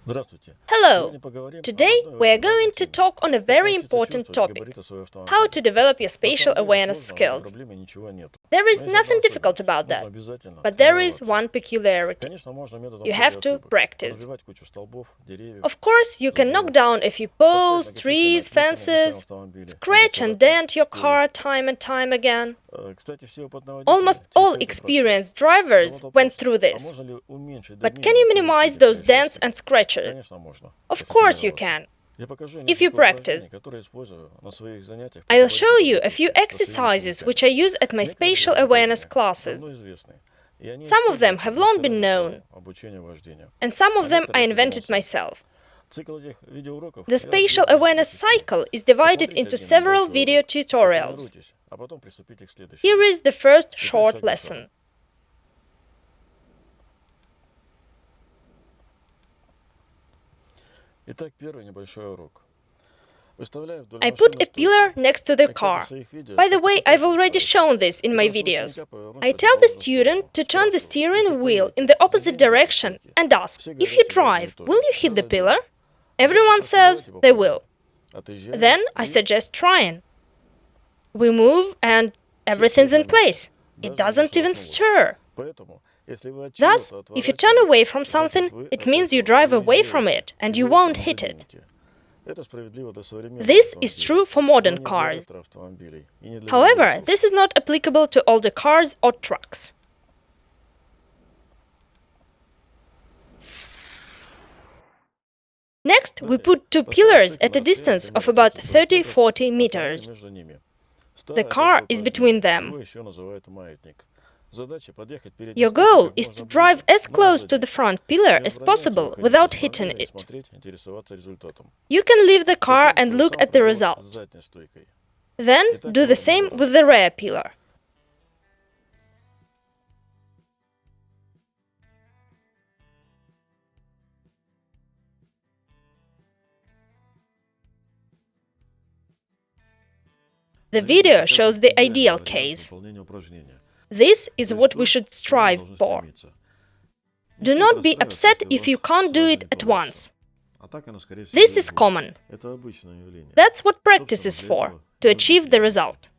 Hello! Today we are going to talk on a very important topic: how to develop your spatial awareness skills. There is nothing difficult about that, but there is one peculiarity. You have to practice. Of course, you can knock down a few poles, trees, fences, scratch and dent your car time and time again. Almost all experienced drivers went through this. But can you minimize those dents and scratches? Of course you can, if you practice. I'll show you a few exercises which I use at my spatial awareness classes. Some of them have long been known, and some of them I invented myself. The spatial awareness cycle is divided into several video tutorials. Here is the first short lesson. I put a pillar next to the car. By the way, I've already shown this in my videos. I tell the student to turn the steering wheel in the opposite direction and ask, if you drive, will you hit the pillar? Everyone says they will. Then I suggest trying. We move and everything's in place. It doesn't even stir. Thus, if you turn away from something, it means you drive away from it and you won't hit it. This is true for modern cars. However, this is not applicable to older cars or trucks. Next, we put two pillars at a distance of about 30–40 meters. The car is between them. Your goal is to drive as close to the front pillar as possible without hitting it. You can leave the car and look at the result. Then do the same with the rear pillar. The video shows the ideal case. This is what we should strive for. Do not be upset if you can't do it at once. This is common. That's what practice is for, to achieve the result.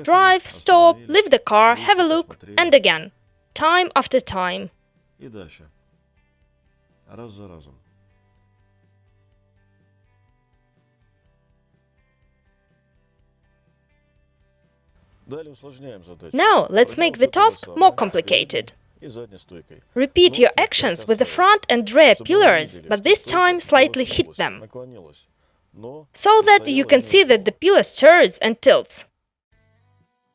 Drive, stop, leave the car, have a look, and again, time after time. Now, let's make the task more complicated. Repeat your actions with the front and rear pillars, but this time slightly hit them, so that you can see that the pillar stirs and tilts.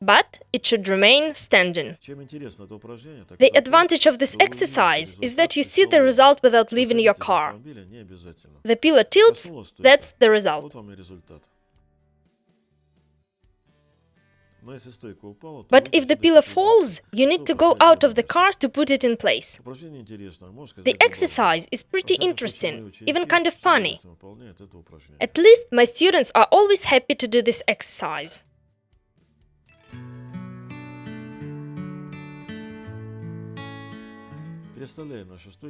But it should remain standing. The advantage of this exercise is that you see the result without leaving your car. The pillar tilts, that's the result. But if the pillar falls, you need to go out of the car to put it in place. The exercise is pretty interesting, even kind of funny. At least my students are always happy to do this exercise.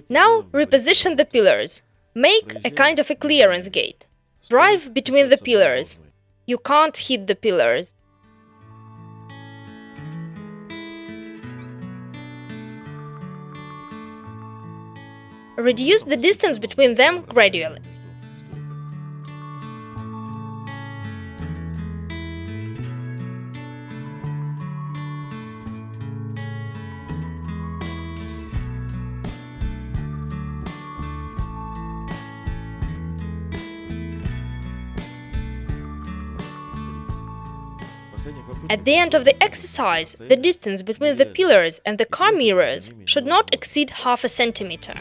Now reposition the pillars. Make a kind of a clearance gate. Drive between the pillars. You can't hit the pillars. Reduce the distance between them gradually. At the end of the exercise, the distance between the pillars and the car mirrors should not exceed half a centimeter.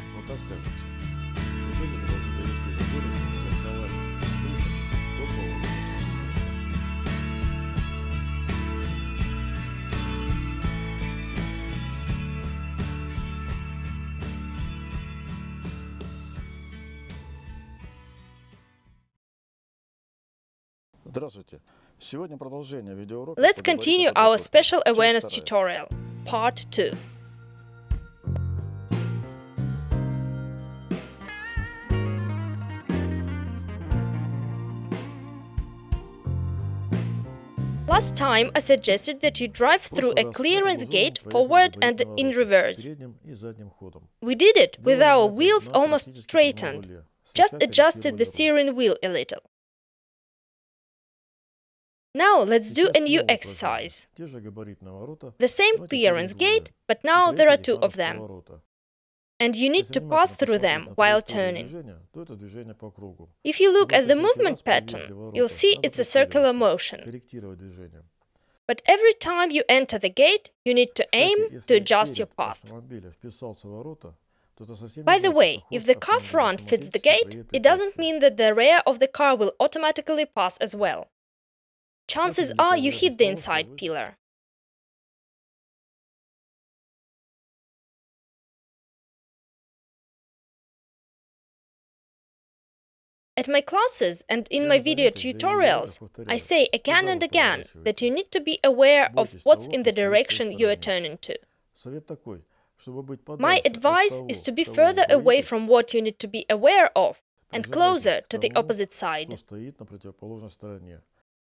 Let's continue our spatial awareness tutorial, part 2. Last time I suggested that you drive through a clearance gate forward and in reverse. We did it with our wheels almost straightened, just adjusted the steering wheel a little. Now let's do a new exercise. The same clearance gate, but now there are two of them. And you need to pass through them while turning. If you look at the movement pattern, you'll see it's a circular motion. But every time you enter the gate, you need to aim to adjust your path. By the way, if the car front fits the gate, it doesn't mean that the rear of the car will automatically pass as well. Chances are you hit the inside pillar. At my classes and in my video tutorials, I say again and again that you need to be aware of what's in the direction you are turning to. My advice is to be further away from what you need to be aware of and closer to the opposite side.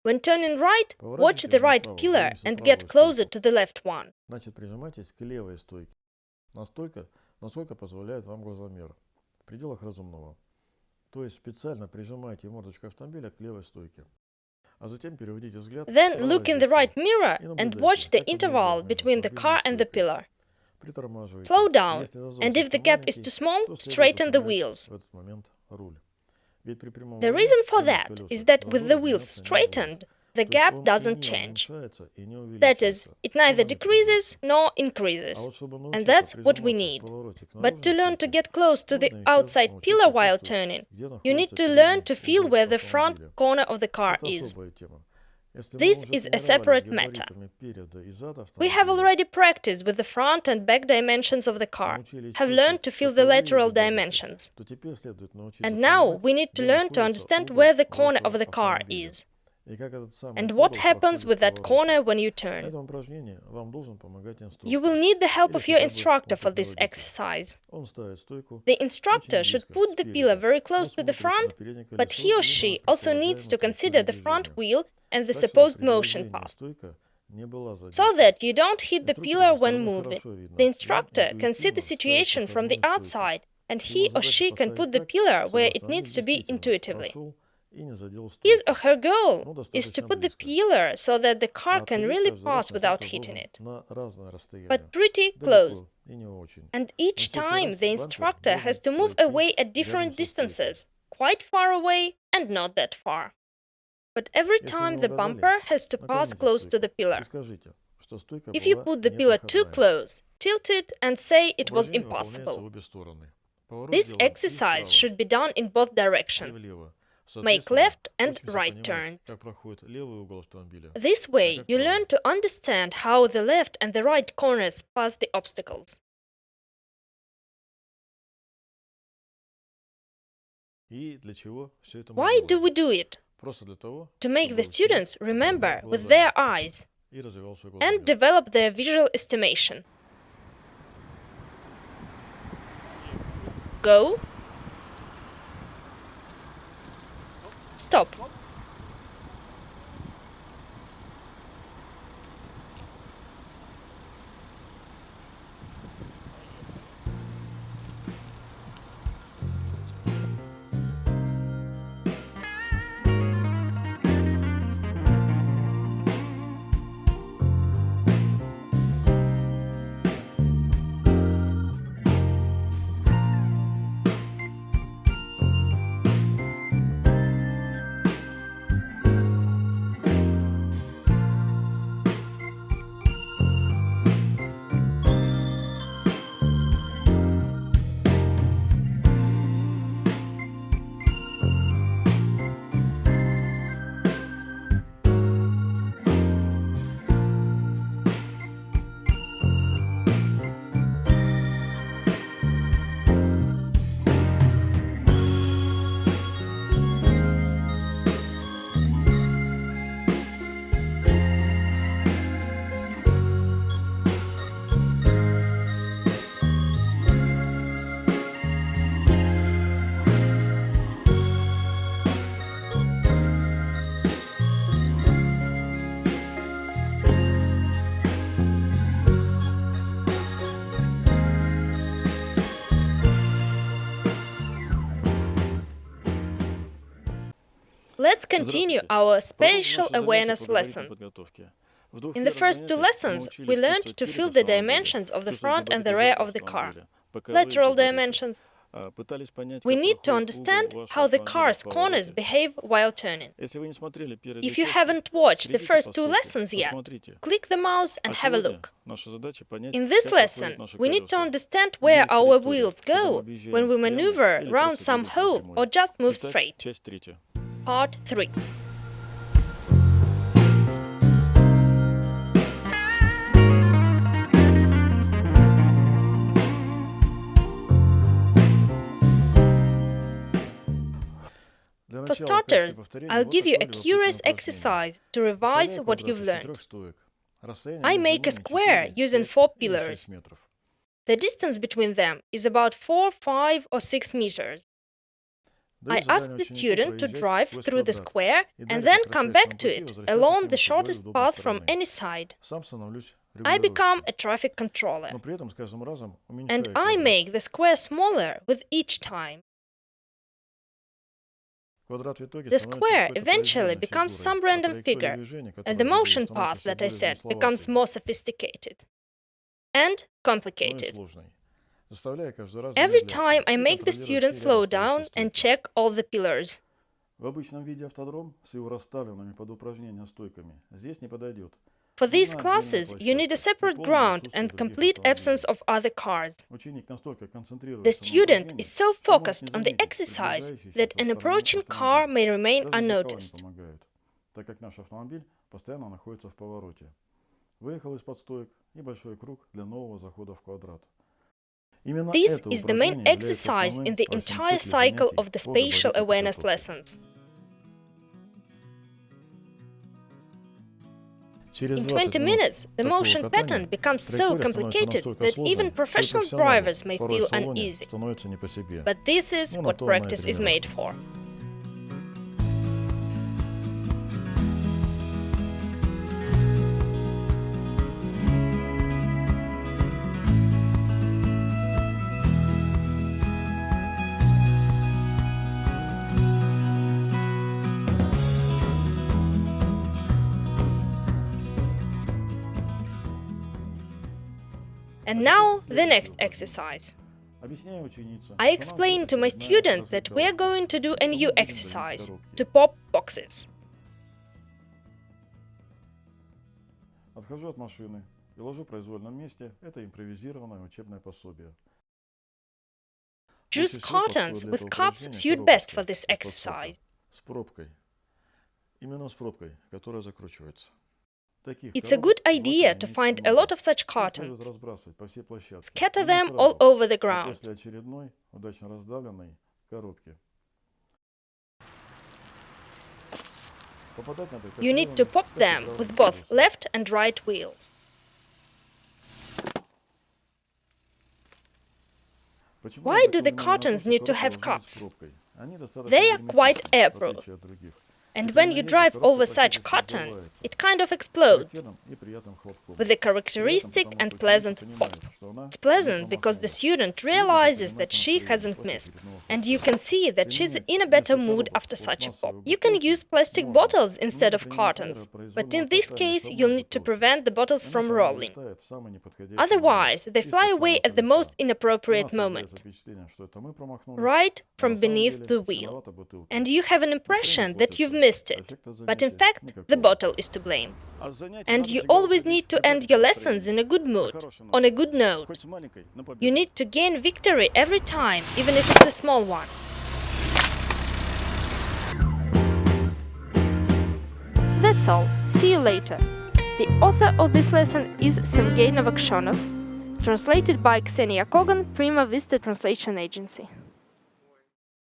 When turning right, watch the right pillar and get closer to the left one. Then look in the right mirror and watch the interval between the car and the pillar. Slow down, and if the gap is too small, straighten the wheels. The reason for that is that with the wheels straightened, the gap doesn't change. That is, it neither decreases nor increases, and that's what we need. But to learn to get close to the outside pillar while turning, you need to learn to feel where the front corner of the car is. This is a separate matter. We have already practiced with the front and back dimensions of the car, have learned to feel the lateral dimensions. And now we need to learn to understand where the corner of the car is. And what happens with that corner when you turn. You will need the help of your instructor for this exercise. The instructor should put the pillar very close to the front, but he or she also needs to consider the front wheel and the supposed motion path, so that you don't hit the pillar when moving. The instructor can see the situation from the outside, and he or she can put the pillar where it needs to be intuitively. His or her goal is to put the pillar so that the car can really pass without hitting it, but pretty close. And each time the instructor has to move away at different distances, quite far away and not that far. But every time the bumper has to pass close to the pillar. If you put the pillar too close, tilt it and say it was impossible. This exercise should be done in both directions. Make left and right turns. This way, you learn to understand how the left and the right corners pass the obstacles. Why do we do it? To make the students remember with their eyes and develop their visual estimation. Go. Stop. continue our spatial awareness lesson. In the first two lessons, we learned to feel the dimensions of the front and the rear of the car, lateral dimensions. We need to understand how the car's corners behave while turning. If you haven't watched the first two lessons yet, click the mouse and have a look. In this lesson, we need to understand where our wheels go when we maneuver around some hole or just move straight. Part 3. For starters, I'll give you a curious exercise to revise what you've learned. I make a square using 4 pillars. The distance between them is about 4, 5 or 6 meters. I ask the student to drive through the square and then come back to it along the shortest path from any side. I become a traffic controller, and I make the square smaller with each time. The square eventually becomes some random figure, and the motion path that I said becomes more sophisticated and complicated. Every time I make the student slow down and check all the pillars. For these classes, you need a separate ground and complete absence of other cars. The student is so focused on the exercise that an approaching car may remain unnoticed. This is the main exercise in the entire cycle of the spatial awareness lessons. In 20 minutes, the motion pattern becomes so complicated that even professional drivers may feel uneasy. But this is what practice is made for. And now, the next exercise. I explain to my students that we are going to do a new exercise, to pop boxes. Choose cartons with cups suit best for this exercise. It's a good idea to find a lot of such cartons. Scatter them all over the ground. You need to pop them with both left and right wheels. Why do the cartons need to have cups? They are quite airproof. And when you drive over such cotton, it kind of explodes, with a characteristic and pleasant pop. It's pleasant because the student realizes that she hasn't missed, and you can see that she's in a better mood after such a pop. You can use plastic bottles instead of cartons, but in this case you'll need to prevent the bottles from rolling. Otherwise, they fly away at the most inappropriate moment, right from beneath the wheel, and you have an impression that you've missed it, but in fact the bottle is to blame. And you always need to end your lessons in a good mood, on a good note. You need to gain victory every time, even if it's a small one. That's all. See you later. The author of this lesson is Sergei Novakshonov, translated by Ksenia Kogan, Prima Vista Translation Agency.